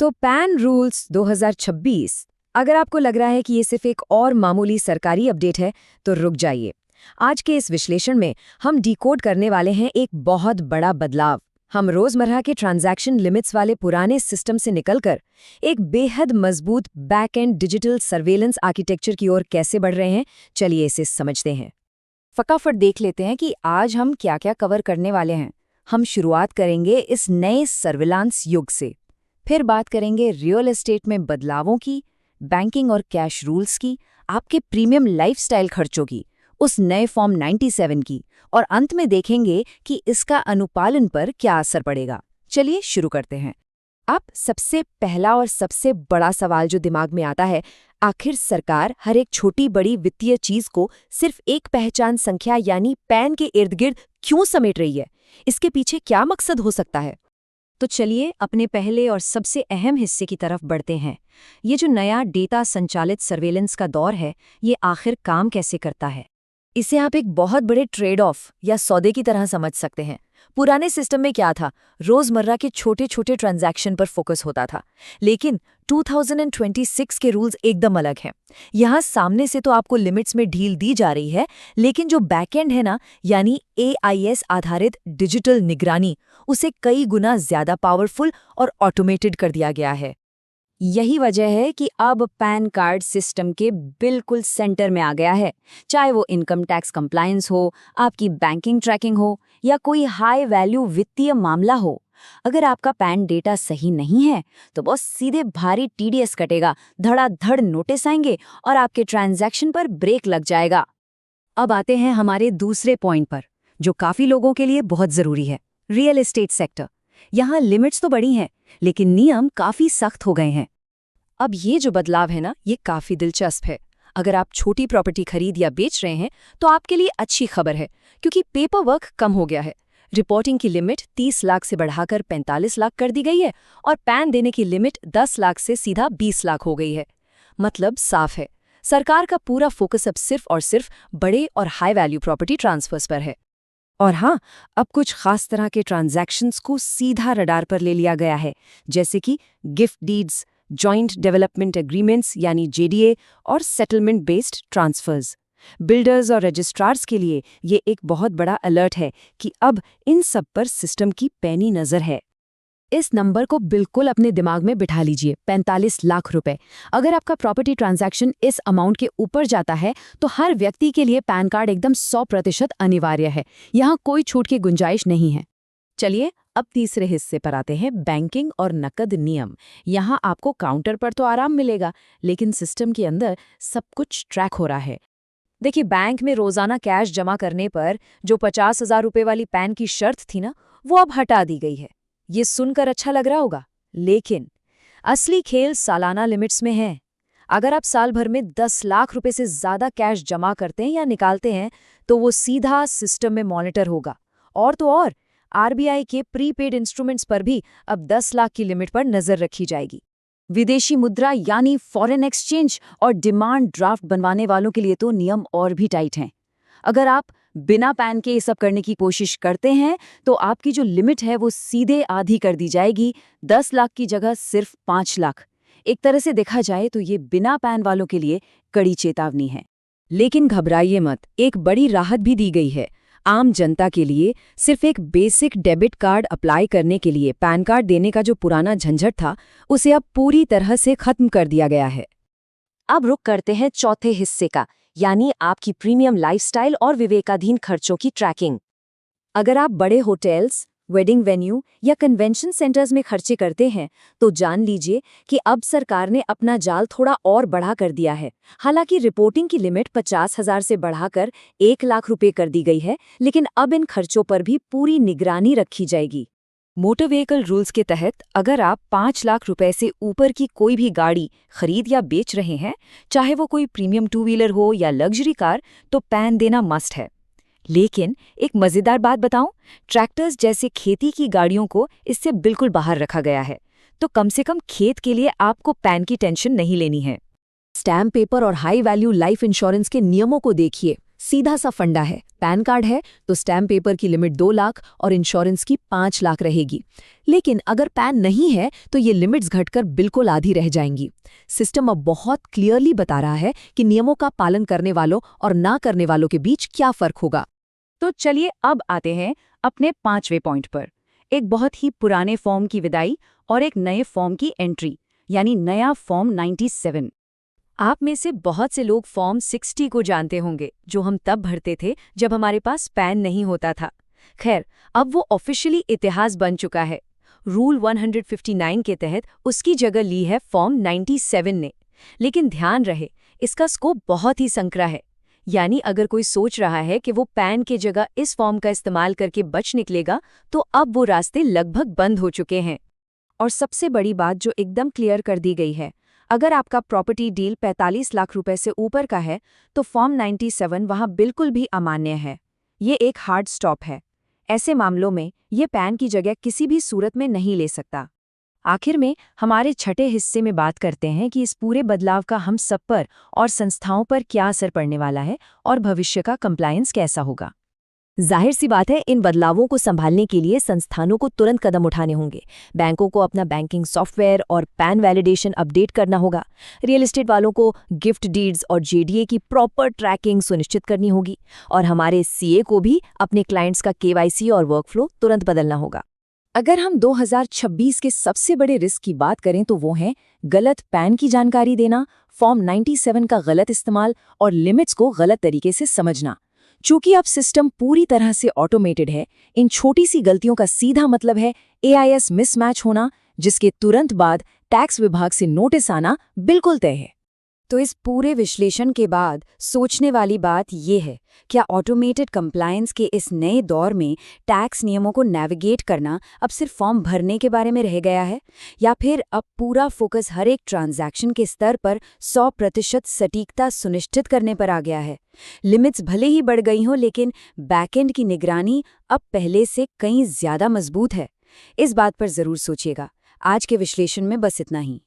तो pan rules 2026। अगर आपको लग रहा है कि ये सिर्फ एक और मामूली सरकारी अपडेट है तो रुक जाइए। आज के इस विश्लेषण में हम डिकोड करने वाले हैं एक बहुत बड़ा बदलाव। हम रोजमर्रा के ट्रांजैक्शन लिमिट्स वाले पुराने सिस्टम से निकलकर एक बेहद मजबूत back and digital surveillance architecture की ओर कैसे बढ़ रहे हैं, चलिए इसे समझते हैं। फटाफट देख लेते हैं कि आज हम क्या क्या कवर करने वाले हैं। हम शुरुआत करेंगे इस नए सर्विलांस युग से, फिर बात करेंगे रियल एस्टेट में बदलावों की, बैंकिंग और कैश रूल्स की, आपके प्रीमियम लाइफस्टाइल खर्चों की, उस नए फॉर्म 97 की, और अंत में देखेंगे कि इसका अनुपालन पर क्या असर पड़ेगा। चलिए शुरू करते हैं। अब सबसे पहला और सबसे बड़ा सवाल जो दिमाग में आता है, आखिर सरकार हर एक छोटी बड़ी वित्तीय चीज को सिर्फ एक पहचान संख्या यानी पैन के इर्द गिर्द क्यों समेट रही है? इसके पीछे क्या मकसद हो सकता है? तो चलिए अपने पहले और सबसे अहम हिस्से की तरफ बढ़ते हैं। ये जो नया डेटा संचालित सर्वेलेंस का दौर है, ये आखिर काम कैसे करता है? इसे आप एक बहुत बड़े ट्रेड ऑफ या सौदे की तरह समझ सकते हैं। पुराने सिस्टम में क्या था, रोजमर्रा के छोटे छोटे ट्रांजैक्शन पर फोकस होता था, लेकिन 2026 के रूल्स एकदम अलग हैं। यहाँ सामने से तो आपको लिमिट्स में ढील दी जा रही है, लेकिन जो बैकएंड है ना, यानी AIS आधारित डिजिटल निगरानी, उसे कई गुना ज्यादा पावरफुल और ऑटोमेटेड कर दिया गया है। यही वजह है कि अब पैन कार्ड सिस्टम के बिल्कुल सेंटर में आ गया है। चाहे वो इनकम टैक्स कंप्लायंस हो, आपकी बैंकिंग ट्रैकिंग हो, या कोई हाई वैल्यू वित्तीय मामला हो, अगर आपका पैन डेटा सही नहीं है तो बस सीधे भारी TDS कटेगा, धड़ाधड़ नोटिस आएंगे और आपके ट्रांजैक्शन पर ब्रेक लग जाएगा। अब आते हैं हमारे दूसरे पॉइंट पर, जो काफी लोगों के लिए बहुत जरूरी है, रियल एस्टेट सेक्टर। यहाँ लिमिट्स तो बड़ी हैं, लेकिन नियम काफी सख्त हो गए हैं। अब ये जो बदलाव है ना, ये काफी दिलचस्प है। अगर आप छोटी प्रॉपर्टी खरीद या बेच रहे हैं तो आपके लिए अच्छी खबर है, क्योंकि पेपर वर्क कम हो गया है। रिपोर्टिंग की लिमिट 30 लाख से बढ़ाकर 45 लाख कर दी गई है और पैन देने की लिमिट 10 लाख से सीधा 20 लाख हो गई है। मतलब साफ है, सरकार का पूरा फोकस अब सिर्फ और सिर्फ बड़े और हाई वैल्यू प्रॉपर्टी ट्रांसफर्स पर है। और हाँ, अब कुछ खास तरह के ट्रांजैक्शंस को सीधा रडार पर ले लिया गया है, जैसे कि gift deeds, joint development agreements यानी JDA और सेटलमेंट बेस्ड ट्रांसफर्स। बिल्डर्स और रजिस्ट्रार्स के लिए ये एक बहुत बड़ा अलर्ट है कि अब इन सब पर सिस्टम की पैनी नजर है। इस नंबर को बिल्कुल अपने दिमाग में बिठा लीजिए, 45 लाख रुपए। अगर आपका प्रॉपर्टी ट्रांजैक्शन इस अमाउंट के ऊपर जाता है तो हर व्यक्ति के लिए पैन कार्ड एकदम 100% अनिवार्य है। यहाँ कोई छूट की गुंजाइश नहीं है। चलिए अब तीसरे हिस्से पर आते हैं, बैंकिंग और नकद नियम। यहाँ आपको काउंटर पर तो आराम मिलेगा, लेकिन सिस्टम के अंदर सब कुछ ट्रैक हो रहा है। देखिए, बैंक में रोजाना कैश जमा करने पर जो 50,000 रुपये वाली पैन की शर्त थी ना, वो अब हटा दी गई है। ये सुनकर अच्छा लग रहा होगा, लेकिन असली खेल सालाना लिमिट्स में है। अगर आप साल भर में 10 लाख रुपए से ज्यादा कैश जमा करते हैं या निकालते हैं तो वो सीधा सिस्टम में मॉनिटर होगा। और तो और RBI के प्रीपेड इंस्ट्रूमेंट्स पर भी अब 10 लाख की लिमिट पर नजर रखी जाएगी। विदेशी मुद्रा यानी फॉरेन एक्सचेंज और डिमांड ड्राफ्ट बनवाने वालों के लिए तो नियम और भी टाइट हैं। अगर आप बिना पैन के ये सब करने की कोशिश करते हैं तो आपकी जो लिमिट है वो सीधे आधी कर दी जाएगी, 10 लाख की जगह सिर्फ 5 लाख। एक तरह से देखा जाए तो ये बिना पैन वालों के लिए कड़ी चेतावनी है। लेकिन घबराइए मत, एक बड़ी राहत भी दी गई है। आम जनता के लिए सिर्फ एक बेसिक डेबिट कार्ड अप्लाई करने के लिए पैन कार्ड देने का जो पुराना झंझट था, उसे अब पूरी तरह से खत्म कर दिया गया है। अब रुक करते हैं चौथे हिस्से का, यानी आपकी प्रीमियम लाइफस्टाइल और विवेकाधीन खर्चों की ट्रैकिंग। अगर आप बड़े होटल्स, वेडिंग वेन्यू या कन्वेंशन सेंटर्स में खर्चे करते हैं तो जान लीजिए कि अब सरकार ने अपना जाल थोड़ा और बढ़ा कर दिया है। हालांकि रिपोर्टिंग की लिमिट 50,000 से बढ़ाकर 1 लाख रुपए कर दी गई है, लेकिन अब इन खर्चों पर भी पूरी निगरानी रखी जाएगी। मोटर व्हीकल रूल्स के तहत अगर आप 5 लाख रुपए से ऊपर की कोई भी गाड़ी खरीद या बेच रहे हैं, चाहे वो कोई प्रीमियम 2 व्हीलर हो या लग्जरी कार, तो पैन देना मस्ट है। लेकिन एक मजेदार बात बताऊं, ट्रैक्टर्स जैसे खेती की गाड़ियों को इससे बिल्कुल बाहर रखा गया है। तो कम से कम खेत के लिए आपको पैन की टेंशन नहीं लेनी है। स्टैम्प पेपर और हाई वैल्यू लाइफ इंश्योरेंस के नियमों को देखिए, सीधा सा फंडा है। पैन कार्ड है तो स्टैम्प पेपर की लिमिट 2 लाख और इंश्योरेंस की 5 लाख रहेगी। लेकिन अगर पैन नहीं है तो ये लिमिट्स घटकर बिल्कुल आधी रह जाएंगी। सिस्टम अब बहुत क्लियरली बता रहा है कि नियमों का पालन करने वालों और ना करने वालों के बीच क्या फर्क होगा। तो चलिए अब आते हैं अपने 5वें पॉइंट पर। एक बहुत ही पुराने फॉर्म की विदाई और एक नए फॉर्म की एंट्री, यानी नया फॉर्म 97। आप में से बहुत से लोग फॉर्म 60 को जानते होंगे, जो हम तब भरते थे जब हमारे पास पैन नहीं होता था। खैर, अब वो ऑफिशियली इतिहास बन चुका है। रूल 159 के तहत उसकी जगह ली है फॉर्म 97 ने। लेकिन ध्यान रहे, इसका स्कोप बहुत ही संकरा है। यानी अगर कोई सोच रहा है कि वो पैन के जगह इस फॉर्म का इस्तेमाल करके बच निकलेगा, तो अब वो रास्ते लगभग बंद हो चुके हैं। और सबसे बड़ी बात जो एकदम क्लियर कर दी गई है, अगर आपका प्रॉपर्टी डील 45 लाख रुपए से ऊपर का है तो फॉर्म 97 वहां बिल्कुल भी अमान्य है। ये एक हार्ड स्टॉप है। ऐसे मामलों में ये पैन की जगह किसी भी सूरत में नहीं ले सकता। आखिर में हमारे छठे हिस्से में बात करते हैं कि इस पूरे बदलाव का हम सब पर और संस्थाओं पर क्या असर पड़ने वाला है और भविष्य का कंप्लायंस कैसा होगा। जाहिर सी बात है, इन बदलावों को संभालने के लिए संस्थानों को तुरंत कदम उठाने होंगे। बैंकों को अपना बैंकिंग सॉफ्टवेयर और पैन वैलिडेशन अपडेट करना होगा। रियल एस्टेट वालों को गिफ्ट डीड्स और जेडीए की प्रॉपर ट्रैकिंग सुनिश्चित करनी होगी। और हमारे सीए को भी अपने क्लाइंट्स का केवाईसी और वर्कफ्लो तुरंत बदलना होगा। अगर हम 2026 के सबसे बड़े रिस्क की बात करें तो वो है गलत पैन की जानकारी देना, फॉर्म 97 का गलत इस्तेमाल और लिमिट्स को गलत तरीके से समझना। चूंकि अब सिस्टम पूरी तरह से ऑटोमेटेड है, इन छोटी सी गलतियों का सीधा मतलब है एआईएस मिसमैच होना, जिसके तुरंत बाद टैक्स विभाग से नोटिस आना बिल्कुल तय है। तो इस पूरे विश्लेषण के बाद सोचने वाली बात यह है, क्या ऑटोमेटेड कंप्लायंस के इस नए दौर में टैक्स नियमों को नेविगेट करना अब सिर्फ फॉर्म भरने के बारे में रह गया है, या फिर अब पूरा फोकस हर एक ट्रांजैक्शन के स्तर पर 100% सटीकता सुनिश्चित करने पर आ गया है? लिमिट्स भले ही बढ़ गई हों, लेकिन बैकएंड की निगरानी अब पहले से कहीं ज्यादा मजबूत है। इस बात पर जरूर सोचिएगा। आज के विश्लेषण में बस इतना ही।